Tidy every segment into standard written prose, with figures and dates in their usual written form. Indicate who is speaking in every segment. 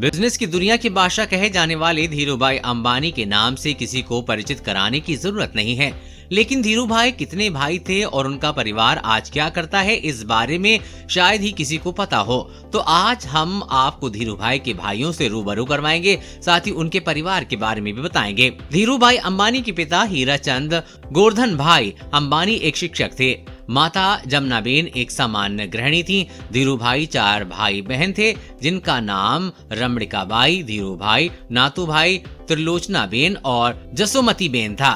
Speaker 1: Business की दुनिया के बादशाह कहे जाने वाले धीरूभाई अंबानी के नाम से किसी को परिचित कराने की जरूरत नहीं है, लेकिन धीरूभाई कितने भाई थे और उनका परिवार आज क्या करता है, इस बारे में शायद ही किसी को पता हो। तो आज हम आपको धीरूभाई के भाइयों से रूबरू करवाएंगे, साथ ही उनके परिवार के बारे में भी बताएंगे। धीरूभाई अंबानी के पिता हीराचंद गोवर्धन भाई अंबानी एक शिक्षक थे। माता जमुनाबेन एक सामान्य गृहिणी थी। धीरूभाई 4 भाई बहन थे, जिनका नाम रमणिकाबाई, धीरूभाई, नाथूभाई, त्रिलोचनाबेन और जसोमतीबेन था।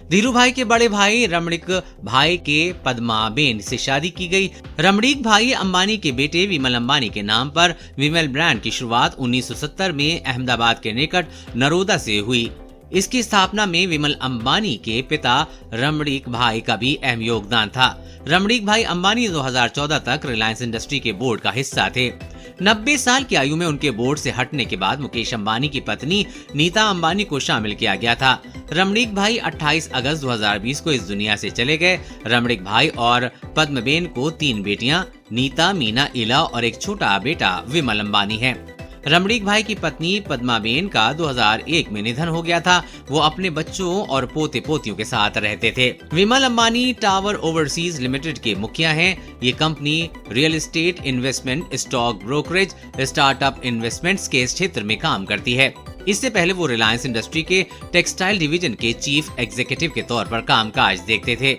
Speaker 1: धीरूभाई के बड़े भाई रमणिक भाई के पद्माबेन से शादी की गई। रमणिक भाई अंबानी के बेटे विमल अंबानी के नाम पर विमल ब्रांड की शुरुआत 1970 में अहमदाबाद के निकट नरोदा से हुई। इसकी स्थापना में विमल अंबानी के पिता रमणिक भाई का भी अहम योगदान था। रमणिक भाई अंबानी 2014 तक रिलायंस इंडस्ट्री के बोर्ड का हिस्सा थे। 90 साल की आयु में उनके बोर्ड से हटने के बाद मुकेश अंबानी की पत्नी नीता अंबानी को शामिल किया गया था। रमणिक भाई 28 अगस्त 2020 को इस दुनिया से चले गए। रमणिक भाई और पद्मबेन को 3 बेटियां नीता, मीना, इला और एक छोटा बेटा विमल अंबानी है। रमणिक भाई की पत्नी पद्माबेन का 2001 में निधन हो गया था। वो अपने बच्चों और पोते पोतियों के साथ रहते थे। विमल अंबानी टावर ओवरसीज लिमिटेड के मुखिया हैं। ये company real estate, investment, stock brokerage, startup investments के क्षेत्र में काम करती है। इससे पहले वो रिलायंस इंडस्ट्री के टेक्सटाइल डिवीजन के चीफ एग्जीक्यूटिव के तौर पर कामकाज देखते थे।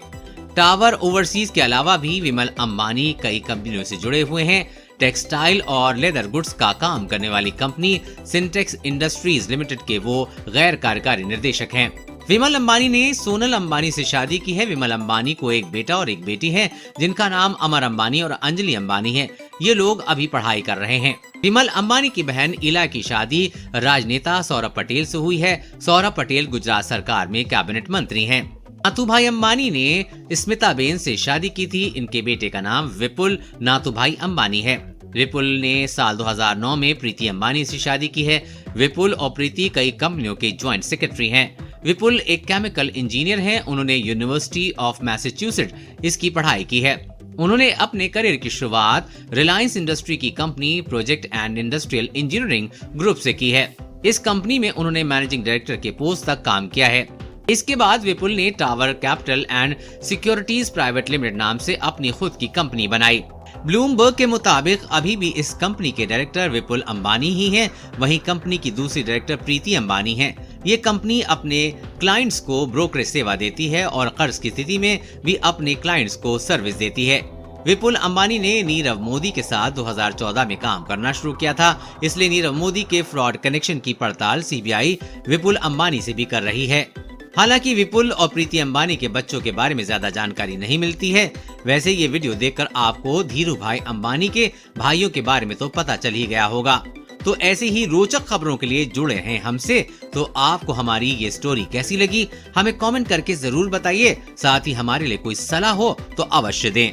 Speaker 1: टावर ओवरसीज के अलावा भी विमल अंबानी कई कंपनियों से जुड़े हुए हैं। टेक्सटाइल और लेदर गुड्स का काम करने वाली कंपनी सिंटेक्स इंडस्ट्रीज लिमिटेड के वो गैर कार्यकारी निर्देशक हैं। विमल अंबानी ने सोनल अंबानी से शादी की है। विमल अंबानी को एक बेटा और एक बेटी है, जिनका नाम अमर अंबानी और अंजलि अंबानी है। ये लोग अभी पढ़ाई कर रहे हैं। विमल अंबानी की बहन इला की शादी राजनेता सौरभ पटेल से हुई है। सौरभ पटेल गुजरात सरकार में कैबिनेट मंत्री हैं। नाथूभाई अंबानी ने स्मिताबेन से शादी की थी। इनके बेटे का नाम विपुल नाथूभाई अंबानी है। विपुल ने साल 2009 में प्रीति अंबानी से शादी की है। विपुल और प्रीति कई कंपनियों के ज्वाइंट सेक्रेटरी हैं। विपुल एक केमिकल इंजीनियर हैं। उन्होंने यूनिवर्सिटी ऑफ मैसेच्यूसेट्स इसकी पढ़ाई की है। उन्होंने अपने करियर की शुरुआत रिलायंस इंडस्ट्री की company project and industrial engineering group से की है। इस कंपनी में उन्होंने मैनेजिंग डायरेक्टर के पोस्ट तक काम किया है। इसके बाद विपुल ने tower capital and securities private limited नाम से अपनी खुद की कंपनी बनाई। ब्लूमबर्ग के मुताबिक अभी भी इस कंपनी के डायरेक्टर विपुल अंबानी ही हैं। वहीं कंपनी की दूसरी डायरेक्टर प्रीति अंबानी हैं। ये कंपनी अपने क्लाइंट्स को ब्रोकरेज सेवा देती है और कर्ज की स्थिति में भी अपने क्लाइंट्स को सर्विस देती है। विपुल अंबानी ने नीरव मोदी के साथ 2014 में काम करना शुरू किया था, इसलिए नीरव मोदी के फ्रॉड कनेक्शन की पड़ताल सीबीआई विपुल अंबानी से भी कर रही है। हालांकि विपुल और प्रीति अंबानी के बच्चों के बारे में ज्यादा जानकारी नहीं मिलती है। वैसे ये वीडियो देखकर आपको धीरूभाई अंबानी के भाइयों के बारे में तो पता चल ही गया होगा। तो ऐसी ही रोचक खबरों के लिए जुड़े हैं हमसे। तो आपको हमारी ये स्टोरी कैसी लगी, हमें कमेंट करके जरूर बताइए। साथ ही हमारे लिए कोई सलाह हो तो अवश्य दें।